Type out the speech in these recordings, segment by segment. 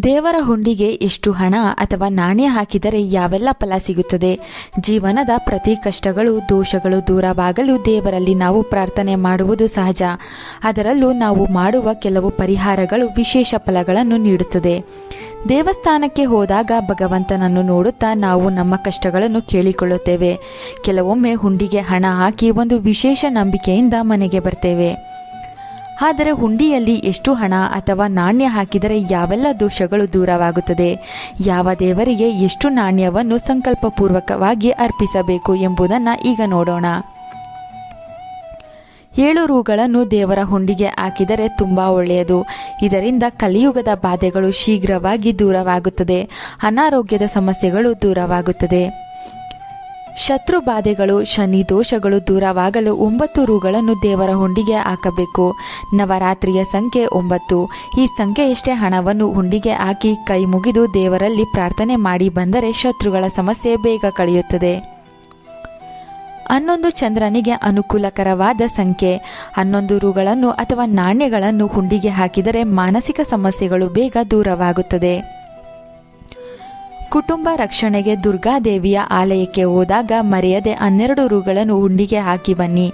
ದೇವರ ಹುಂಡಿಗೆ ಎಷ್ಟು ಹಣ ಅಥವಾ ನಾಣ್ಯ ಹಾಕಿದರೆ ಯಾವೆಲ್ಲ ಫಲ ಸಿಗುತ್ತದೆ? ಜೀವನದ ಪ್ರತಿ ಕಷ್ಟಗಳು, ದೋಷಗಳು ದೂರವಾಗಲು ದೇವರಲ್ಲಿ ನಾವು ಪ್ರಾರ್ಥನೆ ಮಾಡುವುದು ಸಹಜ. ಅದರಲ್ಲೂ ನಾವು ಮಾಡುವ ಕೆಲವು ಪರಿಹಾರಗಳು ವಿಶೇಷ ಫಲಗಳನ್ನು ನೀಡುತ್ತದೆ. ದೇವಸ್ಥಾನಕ್ಕೆ ಹೋದಾಗ ಭಗವಂತನನ್ನು ನೋಡುತ್ತಾ ನಾವು ನಮ್ಮ ಕಷ್ಟಗಳನ್ನು ಕೇಳಿಕೊಳ್ಳುತ್ತೇವೆ. ಕೆಲವೊಮ್ಮೆ ಹುಂಡಿಗೆ ಹಣ ಹಾಕಿ ಒಂದು ವಿಶೇಷ ನಂಬಿಕೆಯಿಂದ ಮನೆಗೆ ಬರ್ತೇವೆ. ಆದರೆ ಹುಂಡಿಯಲ್ಲಿ ಎಷ್ಟು ಹಣ ಅಥವಾ ನಾಣ್ಯ ಹಾಕಿದರೆ ಯಾವೆಲ್ಲ ದೋಷಗಳು ದೂರವಾಗುತ್ತದೆ? ಯಾವ ದೇವರಿಗೆ ಎಷ್ಟು ನಾಣ್ಯವನ್ನು ಸಂಕಲ್ಪಪೂರ್ವಕವಾಗಿ ಅರ್ಪಿಸಬೇಕು ಎಂಬುದನ್ನು ಈಗ ನೋಡೋಣ. 7 ರೂಗಳನ್ನು ದೇವರ ಹುಂಡಿಗೆ ಹಾಕಿದರೆ ತುಂಬ ಒಳ್ಳೆಯದು. ಇದರಿಂದ ಕಲಿಯುಗದ ಬಾಧೆಗಳು ಶೀಘ್ರವಾಗಿ ದೂರವಾಗುತ್ತದೆ. ಅನಾರೋಗ್ಯದ ಸಮಸ್ಯೆಗಳು ದೂರವಾಗುತ್ತದೆ. ಶತ್ರು ಬಾಧೆಗಳು, ಶನಿ ದೋಷಗಳು ದೂರವಾಗಲು 9 ರೂಗಳನ್ನು ದೇವರ ಹುಂಡಿಗೆ ಹಾಕಬೇಕು. ನವರಾತ್ರಿಯ ಸಂಖ್ಯೆ 9. ಈ ಸಂಖ್ಯೆಯಷ್ಟೇ ಹಣವನ್ನು ಹುಂಡಿಗೆ ಹಾಕಿ ಕೈ ಮುಗಿದು ದೇವರಲ್ಲಿ ಪ್ರಾರ್ಥನೆ ಮಾಡಿ ಬಂದರೆ ಶತ್ರುಗಳ ಸಮಸ್ಯೆ ಬೇಗ ಕಳೆಯುತ್ತದೆ. 11 ಚಂದ್ರನಿಗೆ ಅನುಕೂಲಕರವಾದ ಸಂಖ್ಯೆ. 11 ರೂಗಳನ್ನು ಅಥವಾ ನಾಣ್ಯಗಳನ್ನು ಹುಂಡಿಗೆ ಹಾಕಿದರೆ ಮಾನಸಿಕ ಸಮಸ್ಯೆಗಳು ಬೇಗ ದೂರವಾಗುತ್ತದೆ. ಕುಟುಂಬ ರಕ್ಷಣೆಗೆ ದುರ್ಗಾದೇವಿಯ ಆಲಯಕ್ಕೆ ಹೋದಾಗ ಮರೆಯದೆ 12 ರೂಗಳನ್ನು ಹುಂಡಿಗೆ ಹಾಕಿ ಬನ್ನಿ.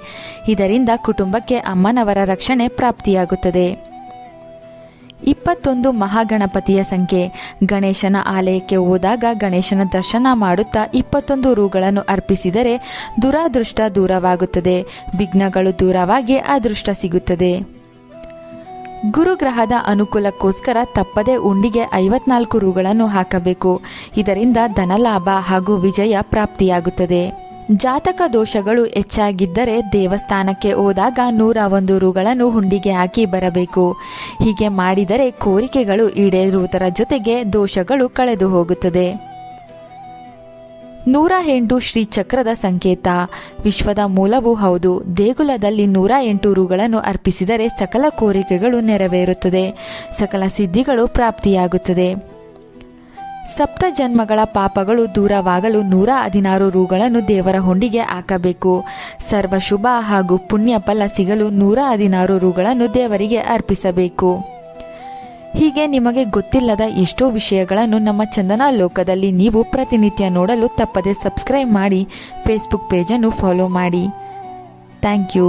ಇದರಿಂದ ಕುಟುಂಬಕ್ಕೆ ಅಮ್ಮನವರ ರಕ್ಷಣೆ ಪ್ರಾಪ್ತಿಯಾಗುತ್ತದೆ. 21 ಮಹಾಗಣಪತಿಯ ಸಂಖ್ಯೆ. ಗಣೇಶನ ಆಲಯಕ್ಕೆ ಹೋದಾಗ ಗಣೇಶನ ದರ್ಶನ ಮಾಡುತ್ತಾ 21 ರೂಗಳನ್ನು ಅರ್ಪಿಸಿದರೆ ದುರಾದೃಷ್ಟ ದೂರವಾಗುತ್ತದೆ. ವಿಘ್ನಗಳು ದೂರವಾಗಿ ಅದೃಷ್ಟ ಸಿಗುತ್ತದೆ. ಗುರುಗ್ರಹದ ಅನುಕೂಲಕ್ಕೋಸ್ಕರ ತಪ್ಪದೆ ಹುಂಡಿಗೆ 54 ರೂಗಳನ್ನು ಹಾಕಬೇಕು. ಇದರಿಂದ ಧನಲಾಭ ಹಾಗೂ ವಿಜಯ ಪ್ರಾಪ್ತಿಯಾಗುತ್ತದೆ. ಜಾತಕ ದೋಷಗಳು ಹೆಚ್ಚಾಗಿದ್ದರೆ ದೇವಸ್ಥಾನಕ್ಕೆ ಹೋದಾಗ 101 ರೂಗಳನ್ನು ಹುಂಡಿಗೆ ಹಾಕಿ ಬರಬೇಕು. ಹೀಗೆ ಮಾಡಿದರೆ ಕೋರಿಕೆಗಳು ಈಡೇರುವುದರ ಜೊತೆಗೆ ದೋಷಗಳು ಕಳೆದು ಹೋಗುತ್ತದೆ. 108 ಶ್ರೀಚಕ್ರದ ಸಂಕೇತ. ವಿಶ್ವದ ಮೂಲವೂ ಹೌದು. ದೇಗುಲದಲ್ಲಿ 108 ರೂಗಳನ್ನು ಅರ್ಪಿಸಿದರೆ ಸಕಲ ಕೋರಿಕೆಗಳು ನೆರವೇರುತ್ತದೆ. ಸಕಲ ಸಿದ್ಧಿಗಳು ಪ್ರಾಪ್ತಿಯಾಗುತ್ತದೆ. ಸಪ್ತ ಜನ್ಮಗಳ ಪಾಪಗಳು ದೂರವಾಗಲು 116 ರೂಗಳನ್ನು ದೇವರ ಹುಂಡಿಗೆ ಹಾಕಬೇಕು. ಸರ್ವ ಶುಭ ಹಾಗೂ ಪುಣ್ಯ ಫಲ ಸಿಗಲು 116 ರೂಗಳನ್ನು ದೇವರಿಗೆ ಅರ್ಪಿಸಬೇಕು. ಹೀಗೆ ನಿಮಗೆ ಗೊತ್ತಿಲ್ಲದ ಎಷ್ಟೋ ವಿಷಯಗಳನ್ನು ನಮ್ಮ ಚಂದನ ಲೋಕದಲ್ಲಿ ನೀವು ಪ್ರತಿನಿತ್ಯ ನೋಡಲು ತಪ್ಪದೆ ಸಬ್ಸ್ಕ್ರೈಬ್ ಮಾಡಿ. ಫೇಸ್ಬುಕ್ ಪೇಜನ್ನು ಫಾಲೋ ಮಾಡಿ. Thank you.